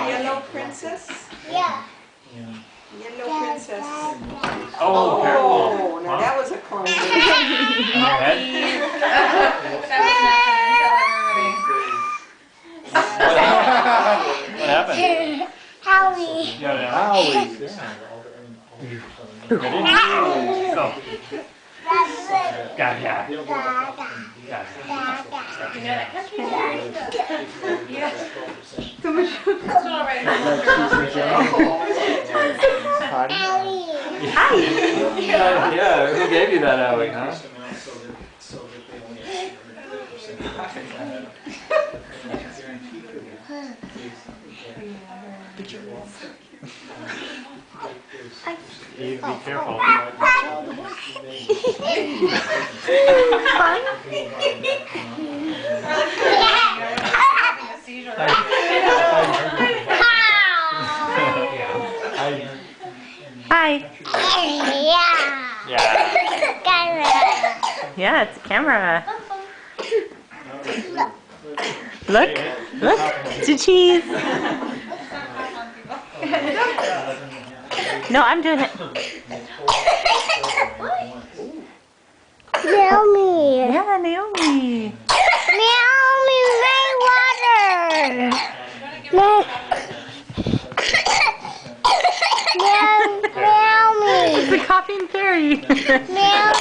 Yellow princess? Yeah. Yellow princess. Oh, careful. Oh, now that was a clone. On your head? What happened? Howie. Howie. Ready? Go. Got ya. Yeah, who gave you that, Howie, huh? Eve, be careful. Hi. Yeah. Yeah, it's a camera. Look. Look. It's a cheese. No, I'm doing it. Naomi. Yeah, Naomi. Naomi, my water. Naomi. It's a coffee and fairy. Naomi.